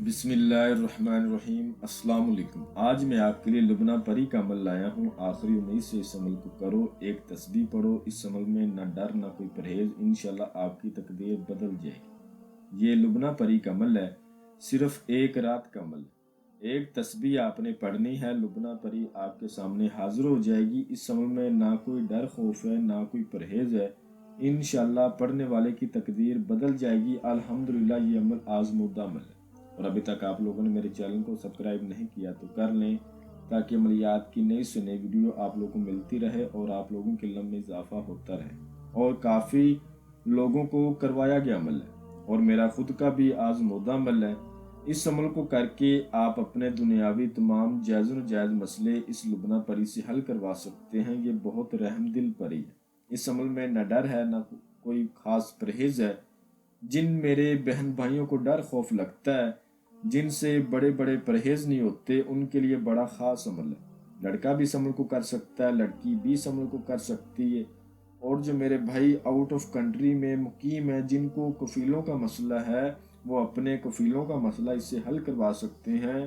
بسم اللہ الرحمن الرحیم۔ السلام علیکم۔ آج میں آپ کے لیے لبنہ پری کا عمل لایا ہوں۔ آخری امید سے اس عمل کو کرو، ایک تسبیح پڑھو۔ اس عمل میں نہ ڈر نہ کوئی پرہیز، انشاءاللہ آپ کی تقدیر بدل جائے گی۔ یہ لبنہ پری کا عمل ہے، صرف ایک رات کا عمل ہے۔ ایک تسبیح آپ نے پڑھنی ہے، لبنہ پری آپ کے سامنے حاضر ہو جائے گی۔ اس عمل میں نہ کوئی ڈر خوف ہے نہ کوئی پرہیز ہے، انشاءاللہ پڑھنے والے کی تقدیر بدل جائے گی۔ الحمدللہ یہ عمل آزمودہ عمل ہے، اور ابھی تک آپ لوگوں نے میرے چینل کو سبسکرائب نہیں کیا تو کر لیں، تاکہ عملیات کی نئی سے نئی ویڈیو آپ لوگوں کو ملتی رہے اور آپ لوگوں کے علم میں اضافہ ہوتا رہے۔ اور کافی لوگوں کو کروایا گیا عمل ہے، اور میرا خود کا بھی آزمودہ عمل ہے۔ اس عمل کو کر کے آپ اپنے دنیاوی تمام جائز و ناجائز مسئلے اس لبنہ پری سے حل کروا سکتے ہیں۔ یہ بہت رحم دل پری ہے۔ اس عمل میں نہ ڈر ہے نہ کوئی خاص پرہیز ہے۔ جن میرے بہن بھائیوں کو ڈر خوف لگتا ہے، جن سے بڑے بڑے پرہیز نہیں ہوتے، ان کے لیے بڑا خاص عمل ہے۔ لڑکا بھی اس عمل کو کر سکتا ہے، لڑکی بھی اس عمل کو کر سکتی ہے۔ اور جو میرے بھائی آؤٹ آف کنٹری میں مقیم ہیں، جن کو کفیلوں کا مسئلہ ہے، وہ اپنے کفیلوں کا مسئلہ اس سے حل کروا سکتے ہیں۔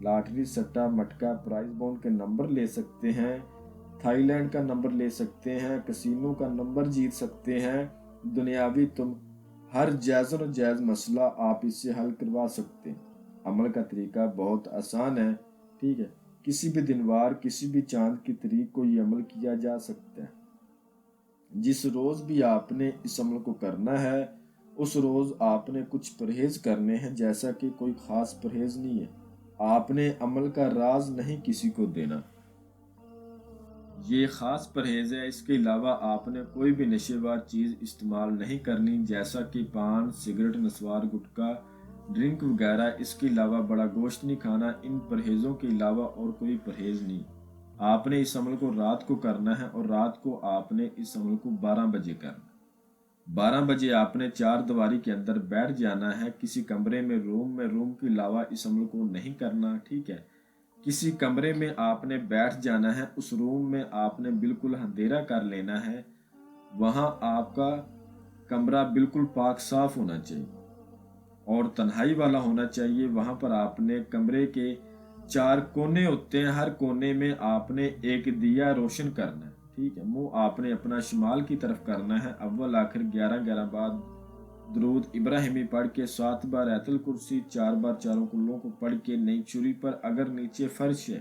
لاٹری سٹا مٹکا پرائز بونڈ کے نمبر لے سکتے ہیں، تھائی لینڈ کا نمبر لے سکتے ہیں، کسینو کا نمبر جیت سکتے ہیں۔ دنیاوی ہر جائز و ناجائز مسئلہ آپ اس سے حل کروا سکتے ہیں۔ عمل کا طریقہ بہت آسان ہے، ٹھیک ہے۔ کسی بھی دن وار کسی بھی چاند کی تاریخ کو یہ عمل کیا جا سکتا ہے۔ جس روز بھی آپ نے اس عمل کو کرنا ہے، اس روز آپ نے کچھ پرہیز کرنے ہیں، جیسا کہ کوئی خاص پرہیز نہیں ہے۔ آپ نے عمل کا راز نہیں کسی کو دینا، یہ خاص پرہیز ہے۔ اس کے علاوہ آپ نے کوئی بھی نشے وار چیز استعمال نہیں کرنی، جیسا کہ پان، سگریٹ، نسوار، گٹکا، ڈرنک وغیرہ۔ اس کے علاوہ بڑا گوشت نہیں کھانا۔ ان پرہیزوں کے علاوہ اور کوئی پرہیز نہیں۔ آپ نے اس عمل کو رات کو کرنا ہے، اور رات کو آپ نے اس عمل کو 12 بجے کرنا ہے۔ 12 بجے آپ نے چار دیواری کے اندر بیٹھ جانا ہے، کسی کمرے میں، روم کے علاوہ اس عمل کو نہیں کرنا، ٹھیک ہے۔ کسی کمرے میں آپ نے بیٹھ جانا ہے، اس روم میں آپ نے بالکل اندھیرا کر لینا ہے۔ وہاں آپ کا کمرہ بالکل پاک صاف ہونا چاہیے اور تنہائی والا ہونا چاہیے۔ وہاں پر آپ نے کمرے کے 4 کونے ہوتے ہیں، ہر کونے میں آپ نے ایک دیا روشن کرنا ہے، ٹھیک ہے۔ منہ آپ نے اپنا شمال کی طرف کرنا ہے۔ اول آخر 11 بار درود ابراہیمی پڑھ کے، 7 بار آیت الکرسی، 4 بار چاروں کلوں کو پڑھ کے، نئی چھری پر اگر نیچے فرش ہے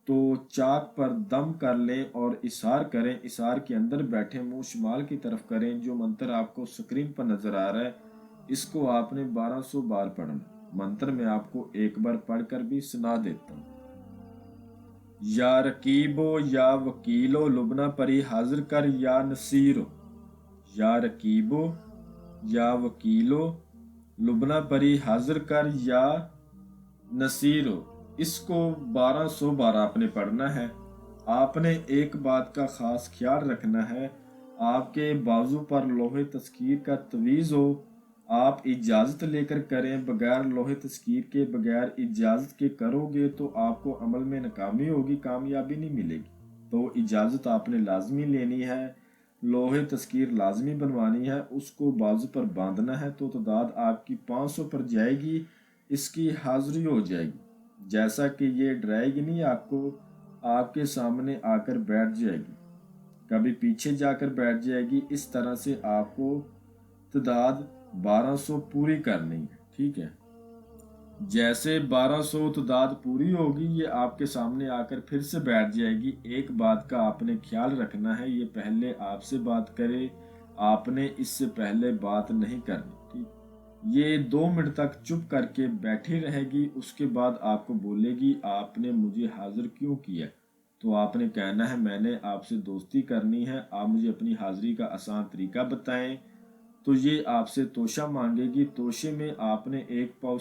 تو چاک پر دم کر لیں اور اسار کریں۔ اسار کے اندر بیٹھیں، منہ شمال کی طرف کریں۔ جو منتر آپ کو سکرین پر نظر آ رہا ہے، اس کو آپ نے 1200 بار پڑھنا۔ منتر میں آپ کو ایک بار پڑھ کر بھی سنا دیتا ہوں۔ یا رقیبو یا وکیلو لبنہ پری حاضر کر یا نصیرو۔ یا رقیبو یا وکیلو لبنہ پری حاضر کر یا نصیرو۔ اس کو 1200 بار آپ نے پڑھنا ہے۔ آپ نے ایک بات کا خاص خیال رکھنا ہے، آپ کے بازو پر لوہے تذکیر کا تعویذ ہو، آپ اجازت لے کر کریں۔ بغیر لوہے تذکیر کے، بغیر اجازت کے کرو گے تو آپ کو عمل میں ناکامی ہوگی، کامیابی نہیں ملے گی۔ تو اجازت آپ نے لازمی لینی ہے، لوہے تذکیر لازمی بنوانی ہے، اس کو بازو پر باندھنا ہے۔ تو تعداد آپ کی 500 پر جائے گی، اس کی حاضری ہو جائے گی۔ جیسا کہ یہ ڈرائے گی نہیں آپ کو، آپ کے سامنے آ کر بیٹھ جائے گی، کبھی پیچھے جا کر بیٹھ جائے گی۔ اس طرح سے آپ کو تعداد 1200 پوری کرنی ہے، ٹھیک ہے۔ جیسے 1200 تعداد پوری ہوگی، یہ آپ کے سامنے آ کر پھر سے بیٹھ جائے گی۔ ایک بات کا آپ نے خیال رکھنا ہے، یہ پہلے آپ سے بات کرے، آپ نے اس سے پہلے بات نہیں کرنی، ٹھیک۔ یہ 2 منٹ تک چپ کر کے بیٹھی رہے گی، اس کے بعد آپ کو بولے گی آپ نے مجھے حاضر کیوں کیا؟ تو آپ نے کہنا ہے میں نے آپ سے دوستی کرنی ہے، آپ مجھے اپنی حاضری کا آسان طریقہ بتائیں۔ تو یہ آپ سے توشہ مانگے گی۔ توشے میں آپ نے 1 پاؤ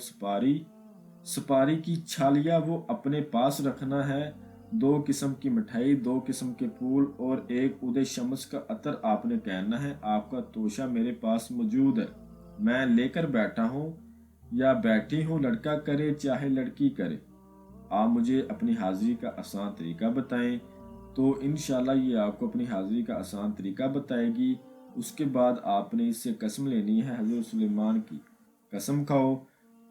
سپاری کی چھالیاں وہ اپنے پاس رکھنا ہے۔ 2 قسم کی مٹھائی، 2 قسم کے پھول اور 1 عود شمس کا عطر آپ نے کہنا ہے آپ کا توشہ میرے پاس موجود ہے، میں لے کر بیٹھا ہوں یا بیٹھی ہوں، لڑکا کرے چاہے لڑکی کرے، آپ مجھے اپنی حاضری کا آسان طریقہ بتائیں۔ تو انشاءاللہ یہ آپ کو اپنی حاضری کا آسان طریقہ بتائے گی۔ اس کے بعد آپ نے اس سے قسم لینی ہے، حضرت سلیمان کی قسم کھاؤ